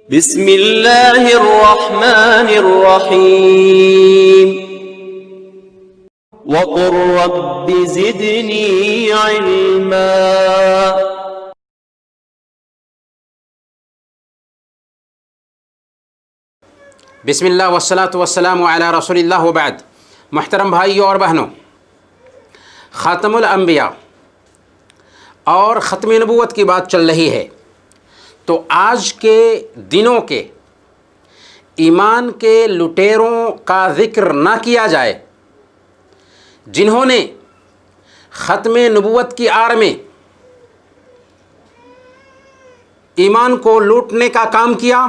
بسم اللہ الرحمن الرحیم وقل رب زدنی علما۔ بسم اللہ والصلاة والسلام علی رسول اللہ وبعد۔ محترم بھائیوں اور بہنوں، خاتم الانبیاء اور ختم نبوت کی بات چل رہی ہے، تو آج کے دنوں کے ایمان کے لٹیروں کا ذکر نہ کیا جائے جنہوں نے ختم نبوت کی آڑ میں ایمان کو لوٹنے کا کام کیا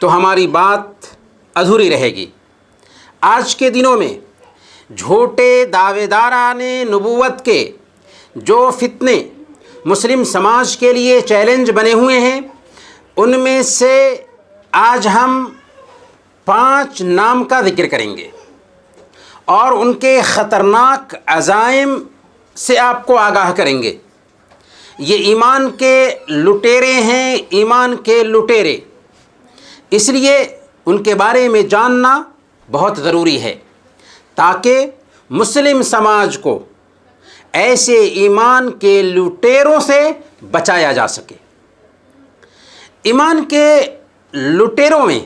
تو ہماری بات ادھوری رہے گی۔ آج کے دنوں میں جھوٹے دعوے داران نبوت کے جو فتنے مسلم سماج کے لیے چیلنج بنے ہوئے ہیں، ان میں سے آج ہم 5 نام کا ذکر کریں گے اور ان کے خطرناک عزائم سے آپ کو آگاہ کریں گے۔ یہ ایمان کے لٹیرے ہیں، ایمان کے لٹیرے، اس لیے ان کے بارے میں جاننا بہت ضروری ہے تاکہ مسلم سماج کو ایسے ایمان کے لٹیروں سے بچایا جا سکے۔ ایمان کے لٹیروں میں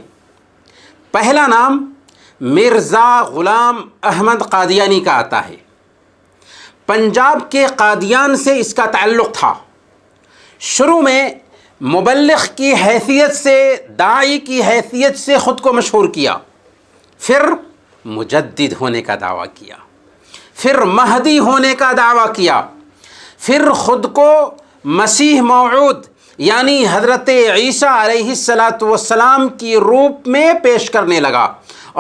پہلا نام مرزا غلام احمد قادیانی کا آتا ہے۔ پنجاب کے قادیان سے اس کا تعلق تھا۔ شروع میں مبلغ کی حیثیت سے، داعی کی حیثیت سے خود کو مشہور کیا، پھر مجدد ہونے کا دعویٰ کیا، پھر مہدی ہونے کا دعویٰ کیا، پھر خود کو مسیح موعود یعنی حضرت عیسیٰ علیہ السلام کی روپ میں پیش کرنے لگا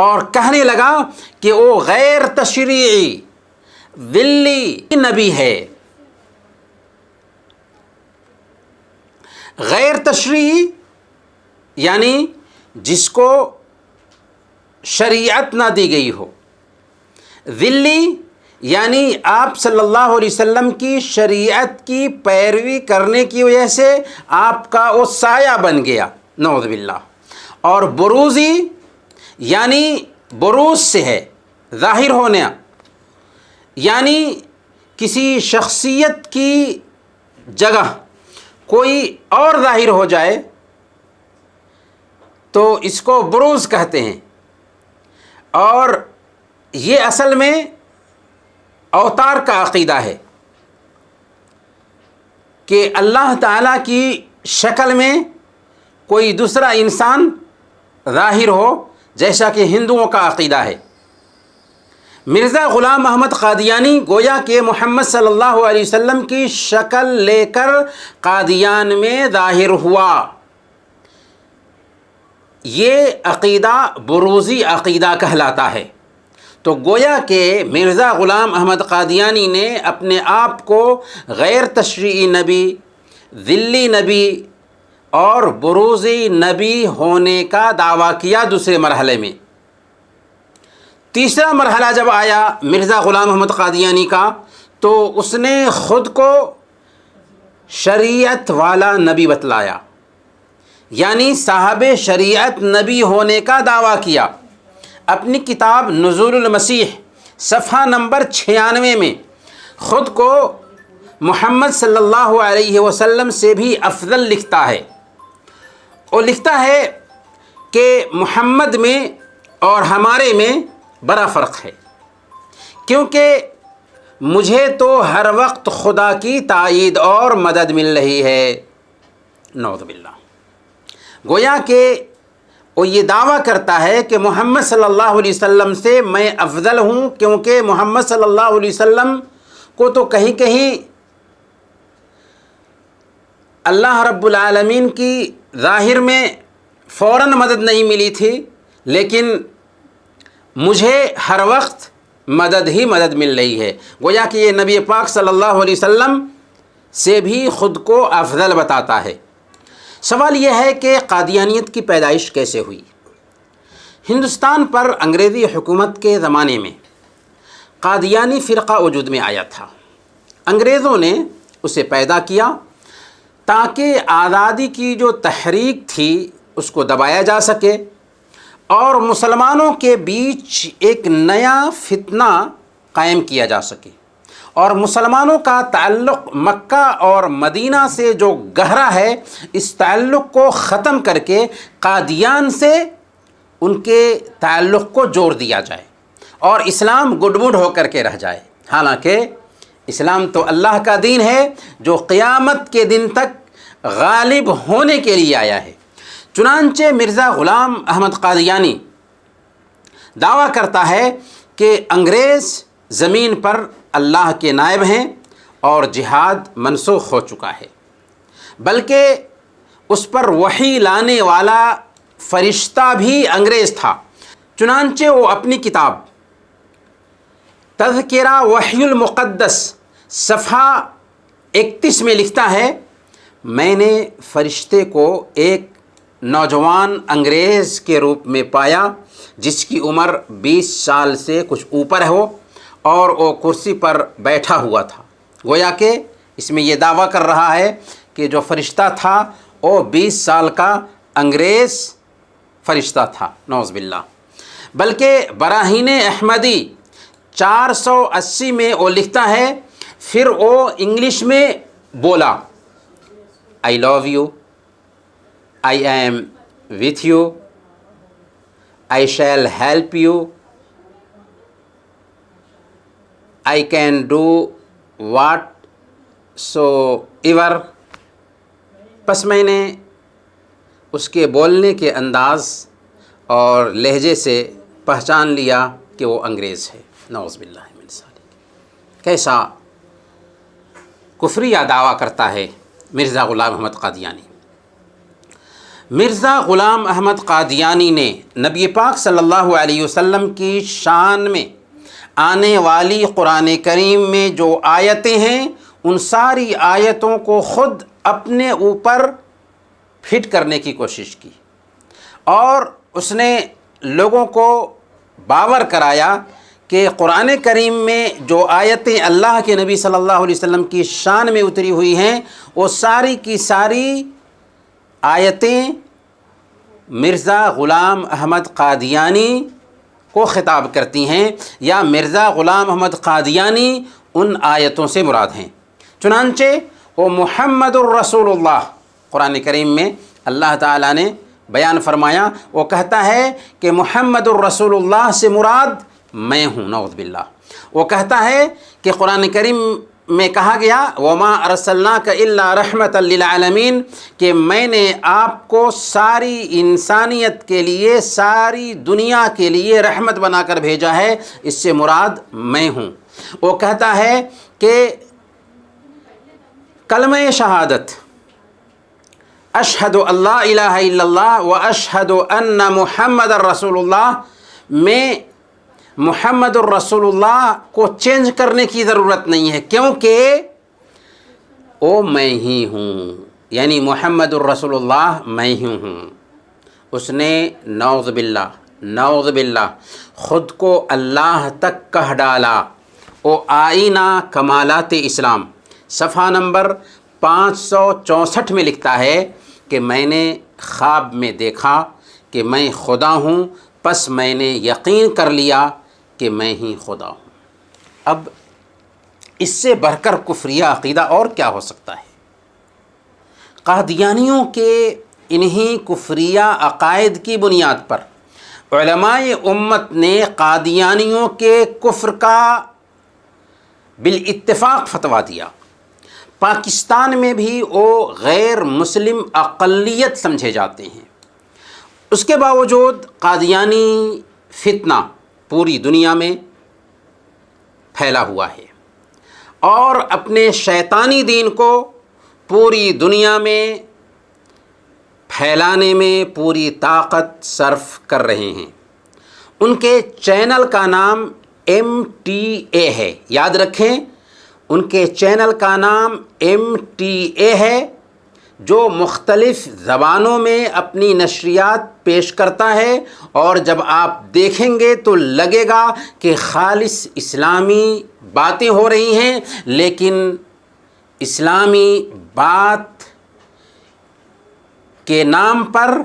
اور کہنے لگا کہ وہ غیر تشریعی ذلی نبی ہے۔ غیر تشریعی یعنی جس کو شریعت نہ دی گئی ہو، ذلی یعنی آپ صلی اللہ علیہ وسلم کی شریعت کی پیروی کرنے کی وجہ سے آپ کا وہ سایہ بن گیا، نعوذ باللہ۔ اور بروزی یعنی بروز سے ہے ظاہر ہونا، یعنی کسی شخصیت کی جگہ کوئی اور ظاہر ہو جائے تو اس کو بروز کہتے ہیں۔ اور یہ اصل میں اوتار کا عقیدہ ہے کہ اللہ تعالیٰ کی شکل میں کوئی دوسرا انسان ظاہر ہو، جیسا کہ ہندوؤں کا عقیدہ ہے۔ مرزا غلام احمد قادیانی گویا کہ محمد صلی اللہ علیہ وسلم کی شکل لے کر قادیان میں ظاہر ہوا۔ یہ عقیدہ بروزی عقیدہ کہلاتا ہے۔ تو گویا کہ مرزا غلام احمد قادیانی نے اپنے آپ کو غیر تشریعی نبی، ذلی نبی اور بروزی نبی ہونے کا دعویٰ کیا دوسرے مرحلے میں۔ تیسرا مرحلہ جب آیا مرزا غلام احمد قادیانی کا، تو اس نے خود کو شریعت والا نبی بتلایا، یعنی صاحب شریعت نبی ہونے کا دعویٰ کیا۔ اپنی کتاب نزول المسیح صفحہ نمبر 96 میں خود کو محمد صلی اللہ علیہ وسلم سے بھی افضل لکھتا ہے۔ وہ لکھتا ہے کہ محمد میں اور ہمارے میں بڑا فرق ہے، کیونکہ مجھے تو ہر وقت خدا کی تائید اور مدد مل رہی ہے، نعوذ باللہ۔ گویا کہ وہ یہ دعویٰ کرتا ہے کہ محمد صلی اللہ علیہ وسلم سے میں افضل ہوں، کیونکہ محمد صلی اللہ علیہ وسلم کو تو کہیں کہیں اللہ رب العالمین کی ظاہر میں فوراً مدد نہیں ملی تھی، لیکن مجھے ہر وقت مدد ہی مدد مل رہی ہے۔ گویا کہ یہ نبی پاک صلی اللہ علیہ وسلم سے بھی خود کو افضل بتاتا ہے۔ سوال یہ ہے کہ قادیانیت کی پیدائش کیسے ہوئی؟ ہندوستان پر انگریزی حکومت کے زمانے میں قادیانی فرقہ وجود میں آیا تھا۔ انگریزوں نے اسے پیدا کیا تاکہ آزادی کی جو تحریک تھی اس کو دبایا جا سکے اور مسلمانوں کے بیچ ایک نیا فتنہ قائم کیا جا سکے، اور مسلمانوں کا تعلق مکہ اور مدینہ سے جو گہرا ہے اس تعلق کو ختم کر کے قادیان سے ان کے تعلق کو جوڑ دیا جائے اور اسلام گڈ ہو کر کے رہ جائے۔ حالانکہ اسلام تو اللہ کا دین ہے جو قیامت کے دن تک غالب ہونے کے لیے آیا ہے۔ چنانچہ مرزا غلام احمد قادیانی دعویٰ کرتا ہے کہ انگریز زمین پر اللہ کے نائب ہیں اور جہاد منسوخ ہو چکا ہے، بلکہ اس پر وحی لانے والا فرشتہ بھی انگریز تھا۔ چنانچہ وہ اپنی کتاب تذکرہ وحی المقدس صفحہ 31 میں لکھتا ہے، میں نے فرشتے کو ایک نوجوان انگریز کے روپ میں پایا جس کی عمر 20 سال سے کچھ اوپر ہو اور وہ کرسی پر بیٹھا ہوا تھا۔ گویا کہ اس میں یہ دعویٰ کر رہا ہے کہ جو فرشتہ تھا وہ 20 سال کا انگریز فرشتہ تھا، نعوذ باللہ۔ بلکہ براہین احمدی 480 میں وہ لکھتا ہے، پھر وہ انگلش میں بولا، I love you, I am with you, I shall help you, I can do whatsoever. پس میں نے اس کے بولنے کے انداز اور لہجے سے پہچان لیا کہ وہ انگریز ہے، نعوذ باللہ من ذالک۔ کیسا کفریہ دعویٰ کرتا ہے مرزا غلام احمد قادیانی۔ مرزا غلام احمد قادیانی نے نبی پاک صلی اللہ علیہ وسلم کی شان میں آنے والی قرآن کریم میں جو آیتیں ہیں ان ساری آیتوں کو خود اپنے اوپر فٹ کرنے کی کوشش کی، اور اس نے لوگوں کو باور کرایا کہ قرآن کریم میں جو آیتیں اللہ کے نبی صلی اللہ علیہ وسلم کی شان میں اتری ہوئی ہیں وہ ساری کی ساری آیتیں مرزا غلام احمد قادیانی کو خطاب کرتی ہیں، یا مرزا غلام احمد قادیانی ان آیتوں سے مراد ہیں۔ چنانچہ وہ محمد الرسول اللہ قرآن کریم میں اللہ تعالیٰ نے بیان فرمایا، وہ کہتا ہے کہ محمد الرسول اللہ سے مراد میں ہوں، نعوذ باللہ۔ وہ کہتا ہے کہ قرآن کریم میں کہا گیا وما ارسلناک الا رحمۃ للعالمین، کہ میں نے آپ کو ساری انسانیت کے لیے، ساری دنیا کے لیے رحمت بنا کر بھیجا ہے، اس سے مراد میں ہوں۔ وہ کہتا ہے کہ کلمہ شہادت اشہد اللہ الہ الا اللہ و اشہد ان محمد الرسول اللہ میں محمد الرسول اللہ کو چینج کرنے کی ضرورت نہیں ہے، کیونکہ وہ میں ہی ہوں، یعنی محمد الرسول اللہ میں ہی ہوں۔ اس نے نعوذ باللہ خود کو اللہ تک کہہ ڈالا۔ وہ آئینہ کمالات اسلام صفحہ نمبر 564 میں لکھتا ہے کہ میں نے خواب میں دیکھا کہ میں خدا ہوں، پس میں نے یقین کر لیا کہ میں ہی خدا ہوں۔ اب اس سے بڑھ کر کفریہ عقیدہ اور کیا ہو سکتا ہے؟ قادیانیوں کے انہی کفریہ عقائد کی بنیاد پر علماء امت نے قادیانیوں کے کفر کا بالاتفاق فتویٰ دیا۔ پاکستان میں بھی وہ غیر مسلم اقلیت سمجھے جاتے ہیں، اس کے باوجود قادیانی فتنہ پوری دنیا میں پھیلا ہوا ہے اور اپنے شیطانی دین کو پوری دنیا میں پھیلانے میں پوری طاقت صرف کر رہے ہیں۔ ان کے چینل کا نام MTA ہے، یاد رکھیں، ان کے چینل کا نام MTA ہے، جو مختلف زبانوں میں اپنی نشریات پیش کرتا ہے، اور جب آپ دیکھیں گے تو لگے گا کہ خالص اسلامی باتیں ہو رہی ہیں، لیکن اسلامی بات کے نام پر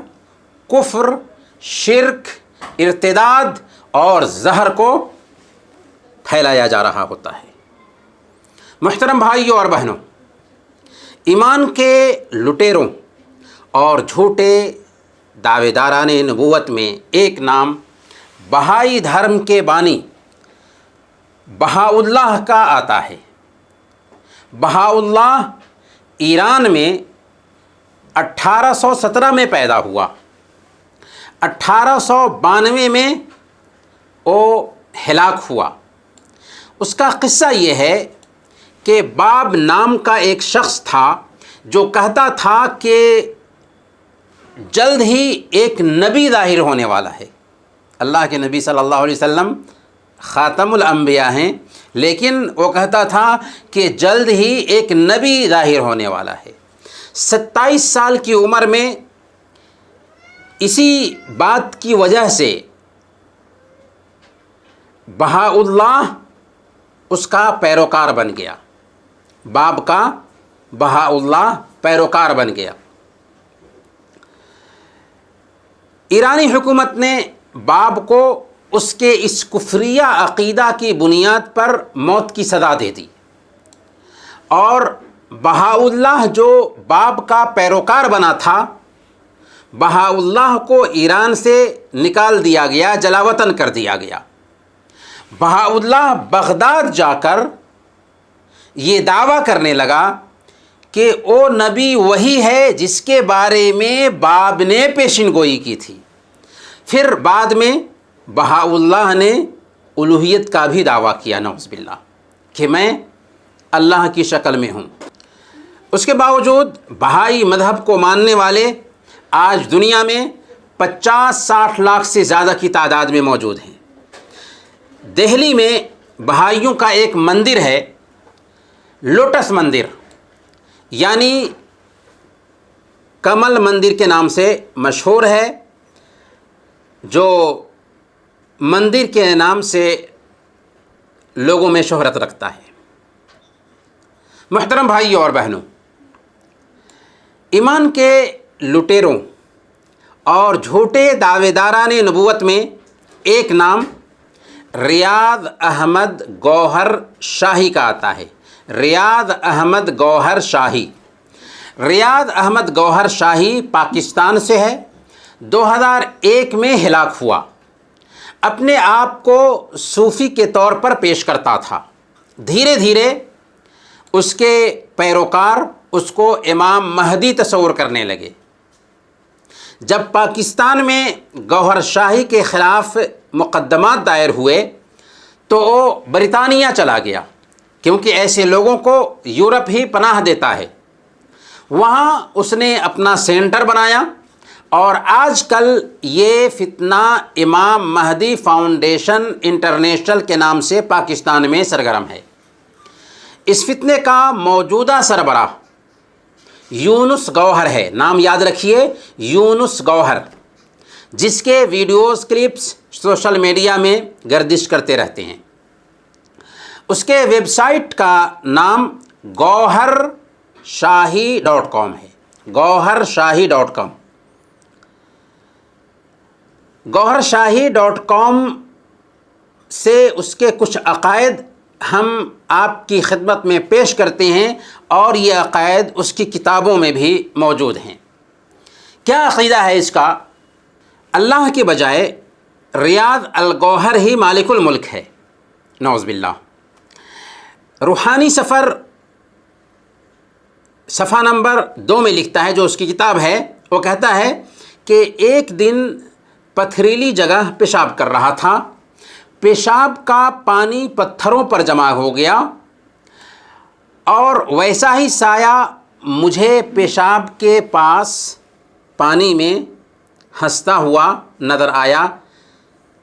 کفر، شرک، ارتداد اور زہر کو پھیلایا جا رہا ہوتا ہے۔ محترم بھائیوں اور بہنوں، ایمان کے لٹیروں اور جھوٹے دعوے داران نبوت میں ایک نام بہائی دھرم کے بانی بہاءاللہ کا آتا ہے۔ بہاءاللہ ایران میں 1817 میں پیدا ہوا۔ 1892 میں وہ ہلاک ہوا۔ اس کا قصہ یہ ہے کہ باب نام کا ایک شخص تھا جو کہتا تھا کہ جلد ہی ایک نبی ظاہر ہونے والا ہے۔ اللہ کے نبی صلی اللہ علیہ وسلم خاتم الانبیاء ہیں، لیکن وہ کہتا تھا کہ جلد ہی ایک نبی ظاہر ہونے والا ہے۔ 27 سال کی عمر میں اسی بات کی وجہ سے بہاءاللہ اس کا پیروکار بن گیا، باب کا بہاءاللہ پیروکار بن گیا۔ ایرانی حکومت نے باب کو اس کے اس کفریہ عقیدہ کی بنیاد پر موت کی سزا دے دی، اور بہاءاللہ جو باب کا پیروکار بنا تھا، بہاءاللہ کو ایران سے نکال دیا گیا، جلاوطن کر دیا گیا۔ بہاءاللہ بغداد جا کر یہ دعویٰ کرنے لگا کہ وہ نبی وہی ہے جس کے بارے میں باب نے پیشین گوئی کی تھی۔ پھر بعد میں بہاءاللہ نے الوہیت کا بھی دعویٰ کیا، نعوذ باللہ، کہ میں اللہ کی شکل میں ہوں۔ اس کے باوجود بہائی مذہب کو ماننے والے آج دنیا میں 50-60 لاکھ سے زیادہ کی تعداد میں موجود ہیں۔ دہلی میں بہائیوں کا ایک مندر ہے، لوٹس مندر، یعنی کمل مندر کے نام سے مشہور ہے، جو مندر کے نام سے لوگوں میں شہرت رکھتا ہے۔ محترم بھائیوں اور بہنوں، ایمان کے لٹیروں اور جھوٹے دعوے داران نبوت میں ایک نام ریاض احمد گوہر شاہی کا آتا ہے۔ ریاض احمد گوہر شاہی، ریاض احمد گوہر شاہی پاکستان سے ہے۔ 2001 میں ہلاک ہوا۔ اپنے آپ کو صوفی کے طور پر پیش کرتا تھا۔ دھیرے دھیرے اس کے پیروکار اس کو امام مہدی تصور کرنے لگے۔ جب پاکستان میں گوہر شاہی کے خلاف مقدمات دائر ہوئے تو وہ برطانیہ چلا گیا، کیونکہ ایسے لوگوں کو یورپ ہی پناہ دیتا ہے۔ وہاں اس نے اپنا سینٹر بنایا، اور آج کل یہ فتنہ امام مہدی فاؤنڈیشن انٹرنیشنل کے نام سے پاکستان میں سرگرم ہے۔ اس فتنے کا موجودہ سربراہ یونس گوہر ہے، نام یاد رکھیے، یونس گوہر، جس کے ویڈیوز کلپس سوشل میڈیا میں گردش کرتے رہتے ہیں۔ اس کے ویب سائٹ کا نام goharShahi.com ہے، goharShahi.com۔ goharShahi.com سے اس کے کچھ عقائد ہم آپ کی خدمت میں پیش کرتے ہیں، اور یہ عقائد اس کی کتابوں میں بھی موجود ہیں۔ کیا عقیدہ ہے اس کا؟ اللہ کے بجائے ریاض الگوہر ہی مالک الملک ہے، نعوذ باللہ۔ روحانی سفر صفحہ نمبر 2 میں لکھتا ہے، جو اس کی کتاب ہے، وہ کہتا ہے کہ ایک دن پتھریلی جگہ پیشاب کر رہا تھا، پیشاب کا پانی پتھروں پر جمع ہو گیا، اور ویسا ہی سایہ مجھے پیشاب کے پاس پانی میں ہنستا ہوا نظر آیا،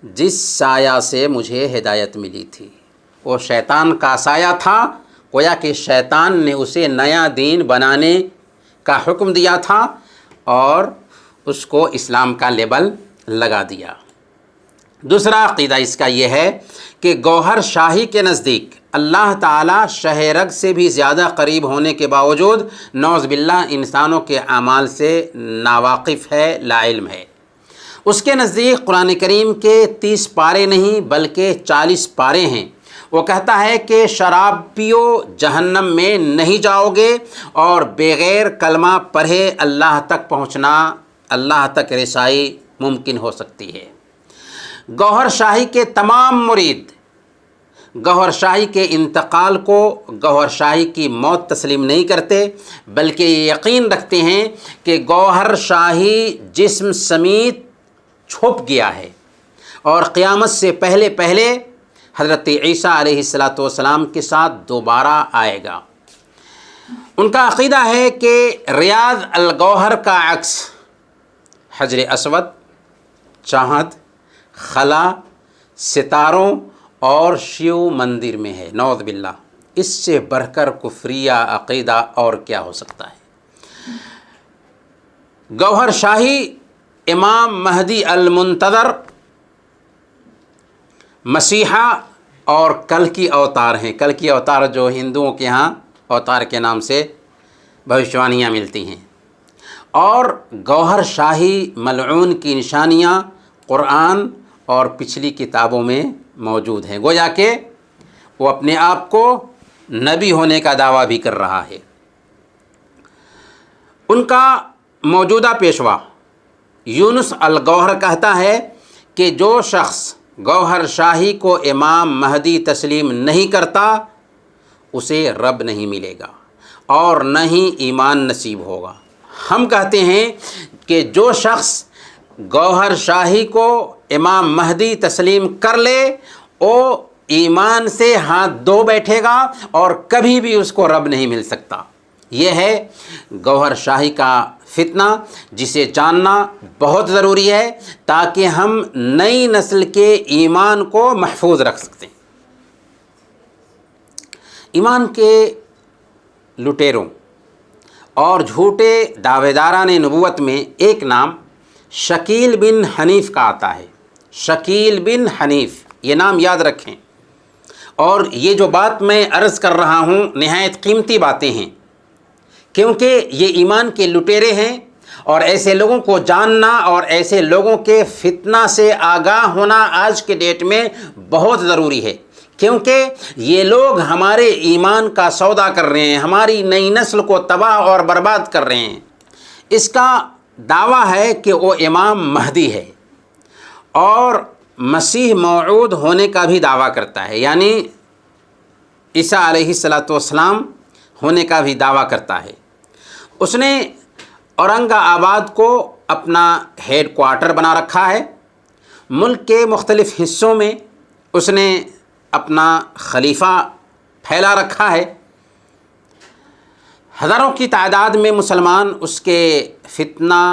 جس سایہ سے مجھے ہدایت ملی تھی۔ وہ شیطان کا سایہ تھا، گویا کہ شیطان نے اسے نیا دین بنانے کا حکم دیا تھا اور اس کو اسلام کا لیبل لگا دیا۔ دوسرا عقیدہ اس کا یہ ہے کہ گوہر شاہی کے نزدیک اللہ تعالیٰ شہ رگ سے بھی زیادہ قریب ہونے کے باوجود نعوذ باللہ انسانوں کے اعمال سے ناواقف ہے، لا علم ہے۔ اس کے نزدیک قرآن کریم کے 30 پارے نہیں بلکہ 40 پارے ہیں۔ وہ کہتا ہے کہ شراب پیو جہنم میں نہیں جاؤ گے، اور بغیر کلمہ پڑھے اللہ تک پہنچنا، اللہ تک رسائی ممکن ہو سکتی ہے۔ گوہر شاہی کے تمام مرید گوہر شاہی کے انتقال کو گوہر شاہی کی موت تسلیم نہیں کرتے، بلکہ یہ یقین رکھتے ہیں کہ گوہر شاہی جسم سمیت چھپ گیا ہے اور قیامت سے پہلے پہلے حضرت عیسیٰ علیہ السلام کے ساتھ دوبارہ آئے گا۔ ان کا عقیدہ ہے کہ ریاض الگوہر کا عکس حجر اسود، چاند، خلا، ستاروں اور شیو مندر میں ہے۔ نعوذ باللہ، اس سے بڑھ کر کفریہ عقیدہ اور کیا ہو سکتا ہے؟ گوہر شاہی امام مہدی المنتظر، مسیحا اور کل کی اوتار ہیں۔ کل کی اوتار جو ہندوؤں کے ہاں اوتار کے نام سے بھوشوانیاں ملتی ہیں، اور گوہر شاہی ملعون کی نشانیاں قرآن اور پچھلی کتابوں میں موجود ہیں، گویا کہ وہ اپنے آپ کو نبی ہونے کا دعویٰ بھی کر رہا ہے۔ ان کا موجودہ پیشوا یونس الگوہر کہتا ہے کہ جو شخص گوہر شاہی کو امام مہدی تسلیم نہیں کرتا اسے رب نہیں ملے گا اور نہ ہی ایمان نصیب ہوگا۔ ہم کہتے ہیں کہ جو شخص گوہر شاہی کو امام مہدی تسلیم کر لے وہ ایمان سے ہاتھ دھو بیٹھے گا اور کبھی بھی اس کو رب نہیں مل سکتا۔ یہ ہے گوہر شاہی کا فتنہ، جسے جاننا بہت ضروری ہے تاکہ ہم نئی نسل کے ایمان کو محفوظ رکھ سکتے ہیں۔ ایمان کے لٹیروں اور جھوٹے دعوے داران نبوت میں ایک نام شکیل بن حنیف کا آتا ہے۔ شکیل بن حنیف، یہ نام یاد رکھیں، اور یہ جو بات میں عرض کر رہا ہوں نہایت قیمتی باتیں ہیں، کیونکہ یہ ایمان کے لٹیرے ہیں، اور ایسے لوگوں کو جاننا اور ایسے لوگوں کے فتنہ سے آگاہ ہونا آج کے ڈیٹ میں بہت ضروری ہے، کیونکہ یہ لوگ ہمارے ایمان کا سودا کر رہے ہیں، ہماری نئی نسل کو تباہ اور برباد کر رہے ہیں۔ اس کا دعویٰ ہے کہ وہ امام مہدی ہے اور مسیح موعود ہونے کا بھی دعویٰ کرتا ہے، یعنی عیسیٰ علیہ السلام ہونے کا بھی دعویٰ کرتا ہے۔ اس نے اورنگ آباد کو اپنا ہیڈ کوارٹر بنا رکھا ہے۔ ملک کے مختلف حصوں میں اس نے اپنا خلیفہ پھیلا رکھا ہے۔ ہزاروں کی تعداد میں مسلمان اس کے فتنہ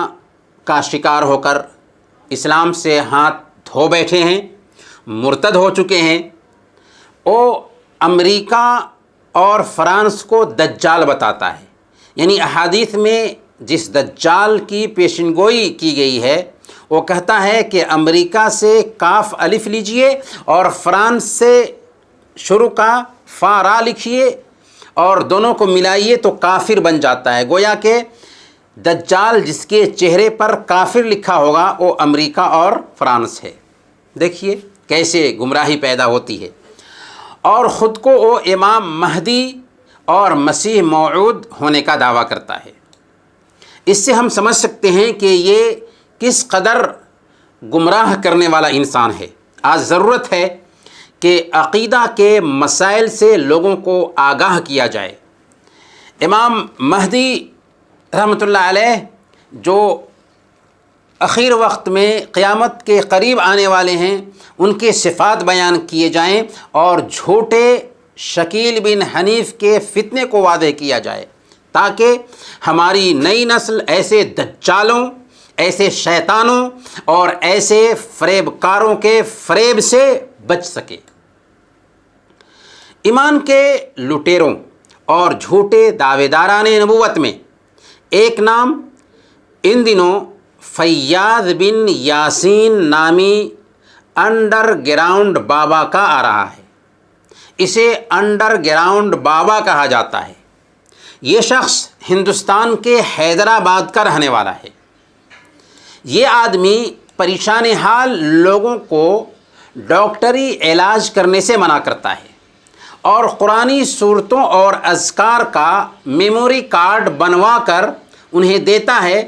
کا شکار ہو کر اسلام سے ہاتھ دھو بیٹھے ہیں، مرتد ہو چکے ہیں۔ وہ امریکہ اور فرانس کو دجال بتاتا ہے، یعنی احادیث میں جس دجال کی پیشن گوئی کی گئی ہے وہ کہتا ہے کہ امریکہ سے کاف الف لیجئے اور فرانس سے شروع کا فا را لکھیے اور دونوں کو ملائیے تو کافر بن جاتا ہے۔ گویا کہ دجال جس کے چہرے پر کافر لکھا ہوگا وہ امریکہ اور فرانس ہے۔ دیکھیے کیسے گمراہی پیدا ہوتی ہے، اور خود کو وہ امام مہدی اور مسیح موعود ہونے کا دعویٰ کرتا ہے۔ اس سے ہم سمجھ سکتے ہیں کہ یہ کس قدر گمراہ کرنے والا انسان ہے۔ آج ضرورت ہے کہ عقیدہ کے مسائل سے لوگوں کو آگاہ کیا جائے۔ امام مہدی رحمۃ اللہ علیہ جو اخیر وقت میں قیامت کے قریب آنے والے ہیں ان کے صفات بیان کیے جائیں اور جھوٹے شکیل بن حنیف کے فتنے کو واضح کیا جائے، تاکہ ہماری نئی نسل ایسے دجالوں، ایسے شیطانوں اور ایسے فریب کاروں کے فریب سے بچ سکے۔ ایمان کے لٹیروں اور جھوٹے دعوے داران نبوت میں ایک نام ان دنوں فیاض بن یاسین نامی انڈر گراؤنڈ بابا کا آ رہا ہے۔ اسے انڈر گراؤنڈ بابا کہا جاتا ہے۔ یہ شخص ہندوستان کے حیدرآباد کا رہنے والا ہے۔ یہ آدمی پریشان حال لوگوں کو ڈاکٹری علاج کرنے سے منع کرتا ہے اور قرآنی صورتوں اور اذکار کا میموری کارڈ بنوا کر انہیں دیتا ہے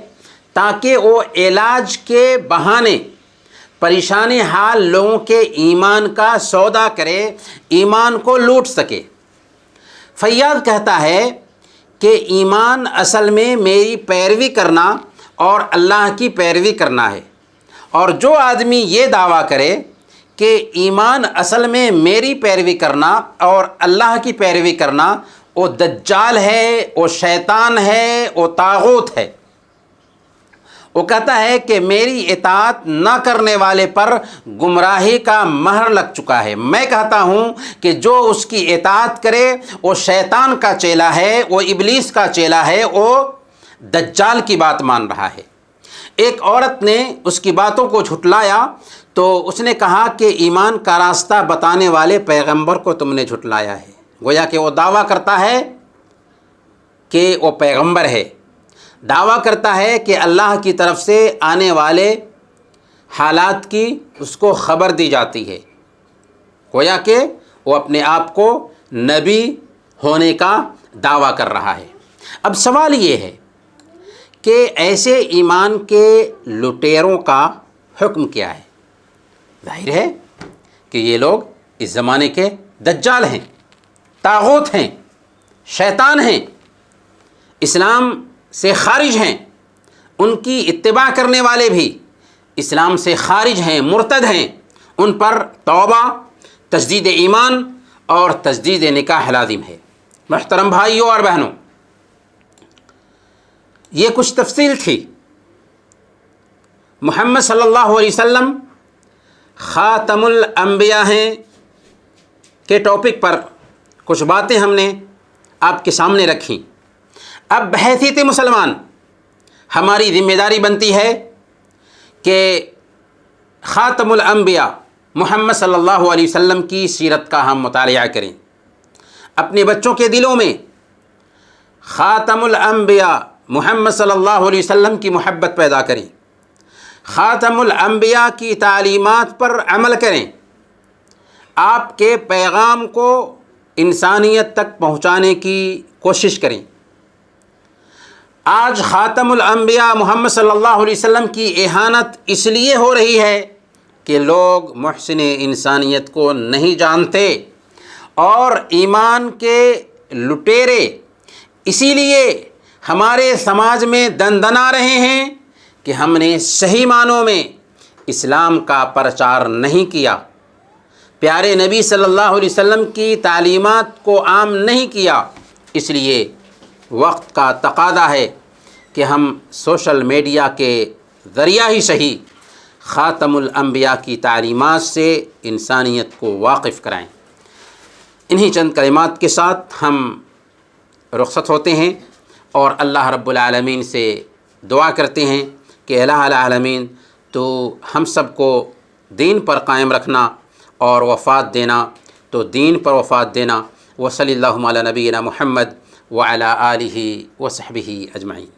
تاکہ وہ علاج کے بہانے پریشان حال لوگوں کے ایمان کا سودا کرے، ایمان کو لوٹ سکے۔ فیاض کہتا ہے کہ ایمان اصل میں میری پیروی کرنا اور اللہ کی پیروی کرنا ہے، اور جو آدمی یہ دعویٰ کرے کہ ایمان اصل میں میری پیروی کرنا اور اللہ کی پیروی کرنا، وہ دجال ہے، وہ شیطان ہے، وہ طاغوت ہے۔ وہ کہتا ہے کہ میری اطاعت نہ کرنے والے پر گمراہی کا مہر لگ چکا ہے۔ میں کہتا ہوں کہ جو اس کی اطاعت کرے وہ شیطان کا چیلا ہے، وہ ابلیس کا چیلا ہے، وہ دجال کی بات مان رہا ہے۔ ایک عورت نے اس کی باتوں کو جھٹلایا تو اس نے کہا کہ ایمان کا راستہ بتانے والے پیغمبر کو تم نے جھٹلایا ہے۔ گویا کہ وہ دعویٰ کرتا ہے کہ وہ پیغمبر ہے، دعویٰ کرتا ہے کہ اللہ کی طرف سے آنے والے حالات کی اس کو خبر دی جاتی ہے، گویا کہ وہ اپنے آپ کو نبی ہونے کا دعویٰ کر رہا ہے۔ اب سوال یہ ہے کہ ایسے ایمان کے لٹیروں کا حکم کیا ہے؟ ظاہر ہے کہ یہ لوگ اس زمانے کے دجال ہیں، طاغوت ہیں، شیطان ہیں، اسلام سے خارج ہیں، ان کی اتباع کرنے والے بھی اسلام سے خارج ہیں، مرتد ہیں، ان پر توبہ، تجدید ایمان اور تجدید نکاح لازم ہے۔ محترم بھائیوں اور بہنوں، یہ کچھ تفصیل تھی محمد صلی اللہ علیہ وسلم خاتم الانبیاء ہیں کے ٹاپک پر کچھ باتیں ہم نے آپ کے سامنے رکھیں۔ اب بحیثیت مسلمان ہماری ذمہ داری بنتی ہے کہ خاتم الانبیاء محمد صلی اللہ علیہ وسلم کی سیرت کا ہم مطالعہ کریں، اپنے بچوں کے دلوں میں خاتم الانبیاء محمد صلی اللہ علیہ وسلم کی محبت پیدا کریں، خاتم الانبیاء کی تعلیمات پر عمل کریں، آپ کے پیغام کو انسانیت تک پہنچانے کی کوشش کریں۔ آج خاتم الانبیاء محمد صلی اللہ علیہ وسلم کی اہانت اس لیے ہو رہی ہے کہ لوگ محسن انسانیت کو نہیں جانتے، اور ایمان کے لٹیرے اسی لیے ہمارے سماج میں دندنا رہے ہیں کہ ہم نے صحیح معنوں میں اسلام کا پرچار نہیں کیا، پیارے نبی صلی اللہ علیہ وسلم کی تعلیمات کو عام نہیں کیا۔ اس لیے وقت کا تقاضا ہے کہ ہم سوشل میڈیا کے ذریعہ ہی صحیح خاتم الانبیاء کی تعلیمات سے انسانیت کو واقف کرائیں۔ انہی چند کلمات کے ساتھ ہم رخصت ہوتے ہیں اور اللہ رب العالمین سے دعا کرتے ہیں کہ الہ العالمین تو ہم سب کو دین پر قائم رکھنا اور وفات دینا، تو دین پر وفات دینا۔ وصلی اللہ علی نبینا محمد وعلی آلہ وصحبہ اجمعین۔